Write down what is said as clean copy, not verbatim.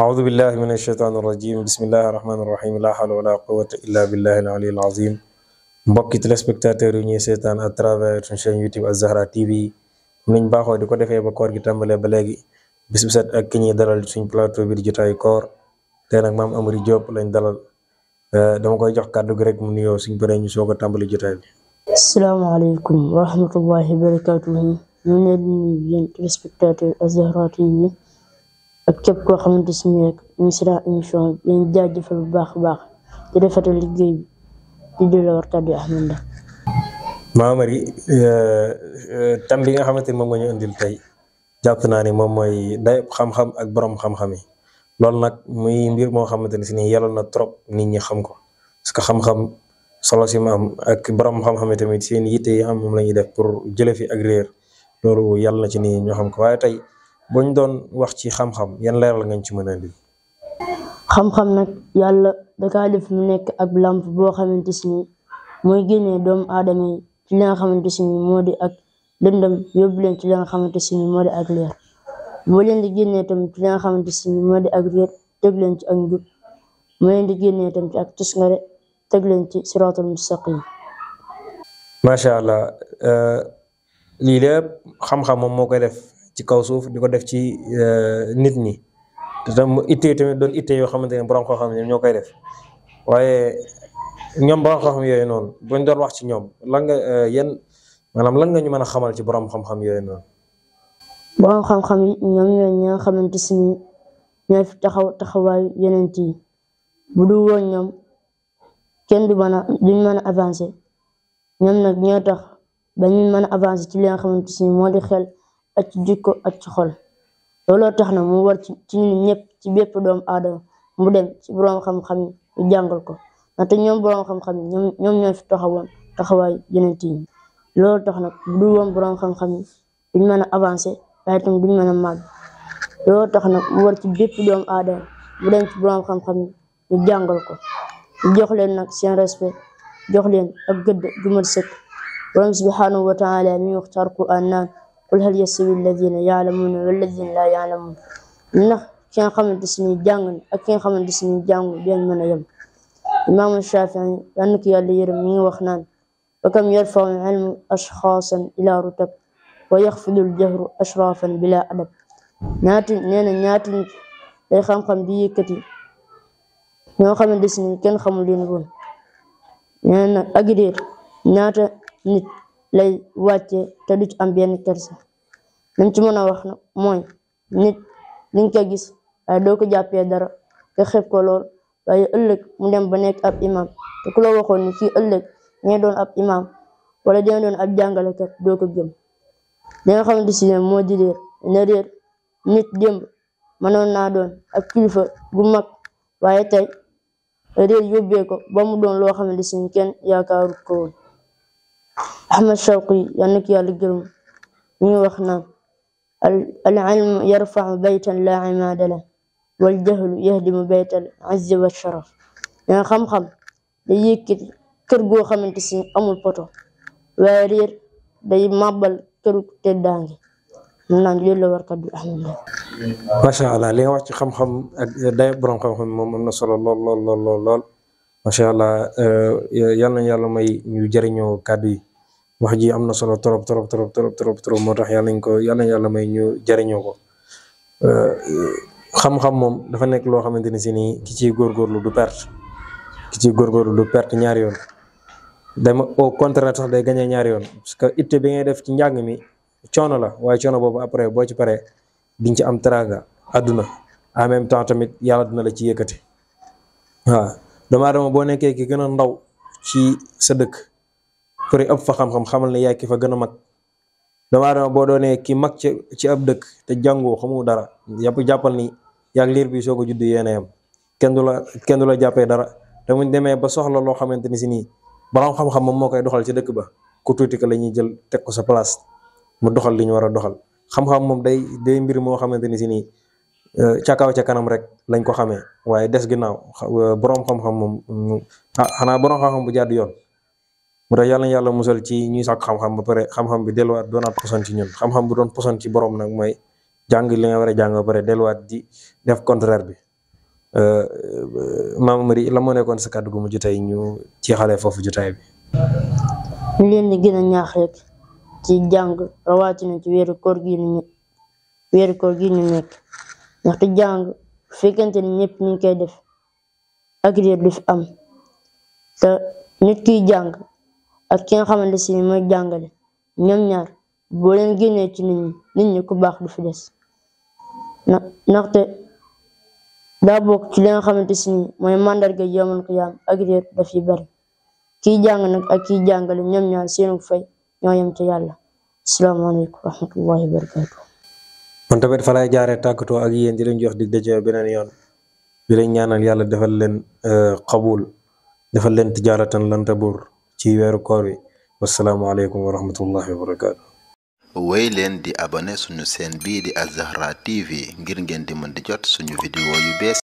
أعوذ بالله من الشيطان الرجيم بسم الله الرحمن الرحيم لا حول ولا قوة إلا بالله العلي العظيم mbokki téléspectateurs yi ñuy seetaan à travers suñu chaîne YouTube Az-Zahra TV niñ baaxoo di ko defee ba koor gi tàmbalee ba léegi bis bu set ak ki ñuy dalal suñ plateau bi di jotaayu koor tey nag maam Amary Diop lañ dalal dama koy jox kàddu gi rek mu nuyoo suñ bëree ñu soog a tàmbali jotaay bi. asalaamaaleykum wa rahmatullahi wa barakatuhu ñu ngi leen di nuyu yéen téléspectateur Az-Zahra TV ak képp koo xamante si ñu rek ñu si daan émission bi ñu jaajëfal bu baax a baax di rafetal liggéey bi di la war kàddu Ahmed Ndak. maam Amary thème bi nga xamante ni moom nga ñu indil tey jàpp naa ni moom mooy day xam-xam ak borom xam-xam yi loolu nag muy mbir moo xamante ni si nii yàlla na trop nit ñi xam ko parce que xam-xam solo si mu am ak borom xam-xam yi tamit seen yitte yi am moom la ñuy def pour jële fi ak réer loolu yàlla na ci nit ñi ñoo xam ko waaye tey buñ doon wax ci xam-xam yan leeral ngañ ci mën a indi. xam-xam nag yàlla dakaa def mu nekk ab lamp boo xamante si ni mooy génnee doomu aadama yi ci li nga xamante si ni moo di ak lëndëm yóbbu leen ci li nga xamante si ni moo di ak leer moo leen di génnee tamit ci li nga xamante si ni moo di ak réer teg leen ci ak njub moo leen di génnee tamit ci ak tusngare teg leen ci siraatal mustaqim. macha allah lii lépp xam-xam moom moo koy def ci kaw suuf di ko def ci nit ñi te tam itte tamit doon itte yoo xamante ne borom xam-xam ñoo koy def waaye ñoom borom xam-xam yooyu noonu buñ doon wax ci ñoom lan nga maanaam lan nga ñu mën a xamal ci borom xam-xam yooyu noonu. borom xam-xam yi ñoom ñooy ñi nga xamante si ni ñooy fi taxawaayu yeneen yi bu du woon ñoom kenn duñ mën a avancer ñoom nag ñoo tax ba ñu mën a avancer ci li nga xamante si ni moo di xel ak ci jikko ak ci xol looloo tax na mu war ci ñun ñëpp ci bépp doomu aadama mu dem ci borom xam-xam yi ñu jàngal ko ndaxte ñoom borom xam-xam yi ñoom ñoo fi taxawaay yeneen yi loolu tax nag bu dul woon borom xam-xam yi duñ mën a avancer waaye tamit duñ mën a màgg loolu tax nag mu war ci bépp doomu aadama mu dem ci borom xam-xam yi ñu jàngal ko ñu jox leen nag seen respect jox leen ak gëdd gu mat sëkk borom subhanahu wa taala mi wax ci Alquran naan qul hal yastawi alladina yaalamuuna walladina laa yaalamuun ndax ki nga xamante si ni jàng ak ki nga xamante si ni jàngu den mën a yem. imaamu Shafii yal na ko yàlla yërëm mi ngi wax naan wa kam yarfau ilmu ashxaasan ila rutab wa yaxfidu ljahru ashrafan bila adab ñaati nit day xam-xam di yëkkati ñoo xamante si ni kenn xamul leen woon nee na ak réer ñaata nit lay wàcce te du ci am benn kersa lañ ci mën a wax nag mooy nit liñ ko gis waaye doo ko jàppee dara te xeeb ko lool waaye ëllëg mu dem ba nekk ab imam te ku la waxoon ni kii ëllëg ñee doon ab imam wala dina doon ab jàngalekat doo ko gëm li nga xamante si ne moo di réer ne réer nit démb mënoon naa doon ab kilifa gu mag waaye tey réer yóbbee ko ba mu doon loo xamante si ni kenn yaakaaru ko woon. Ahmad Shawqi yal na ko yàlla gërëm ñu ngi wax naan al ilmu yarfau baytan laa imaada la wal jahlu yahdimu baytal izzi wa sharaf yaa xam-xam day yëkkati kër goo xamante si amul poto waaye réer day màbbal këru teddaange mun naan loolu la war kaddu Ahmed Ndak. macha allah li nga wax ci xam-xam ak day borom xam-xam moom am na solo lool macha allah yal nañu yàlla may ñu jëriñoo kàddu yi wax ji am na solo trop moo tax yal nañu yàlla may ñu jëriñoo ko xam-xam moom dafa nekk loo xamante ni si nii ki ciy góorgóorlu du perte ñaari yoon dama au contraire sax day gagné ñaari yoon parce que itte bi ngay def ci njàng mi coono la waaye coono boobu après boo ci paree diñ ci am teraanga àdduna en même temps tamit yàlla dina la ci yëkkati waaw doomu aadama boo nekkee ki gën a ndaw ci sa dëkk pour ëpp fa xam-xam xamal ne yaay ki fa gën a mag doomu aadama boo doonee ki mag ci ab dëkk te jàngoo xamu dara jàppal ni yaag liir bi soo ko juddu yéen a yam kenn du la jàppee dara te muñ demee ba soxla loo xamante ni si nii borom xam-xam moom moo koy doxal ci dëkk ba ku tuuti ko la ñuy jël teg ko sa place mu doxal li ñu war a doxal xam-xam moom day mbir moo xamante ni si nii ca kaw ca kanam rek lañ ko xamee waaye des ginnaaw borom xam-xam moom xanaa borom xam-xam bu jàdd yoon mu tax yàlla musal ci ñuy sàkk xam-xam ba pare xam-xam bi delluwaat doonaat poson ci ñun xam-xam bu doon poson ci borom nag mooy jàng li nga war a jàng ba pare delluwaat di def contraire bi Maam Amary la moo nekkoon sa kàddu gu mujj tey ñu jeexalee foofu jotaay bi. ñu leen di gën a ñaax rek ci jàng rawatina ci weeru koor gi ñu nekk ndaxte jàng bu fekkente ni ñëpp ñu ngi koy def ak réer du fi am te nit kiy jàng ak ki nga xamante si mooy jàngale ñoom ñaar boo leen génnee ci nit ñi ku baax du fi des ndaxte daa bokk ci li nga xamante si mooy mandarga yawmal qiyaam ak réer daf yi bari kiy jàng nag ak kiy jàngale ñoom ñaar seenu fay ñoo yem ca yàlla. asalaamaaleykum wa rahmatullahi wa barakaatu. kon tamit fa lay jaaree tàggatoo ak yéen di leen jox dig daje beneen yoon di leen ñaanal yàlla defal leen qabul defal leen tijaaratan lan tabur ci weeru koor wi. wasalaamaaleykum wa rahmatullahi wa barakaatu. woy leen di abonné suñu chaîne bii di Al Zahra TV ngir ngeen di mën di jot suñu vidéo yu bees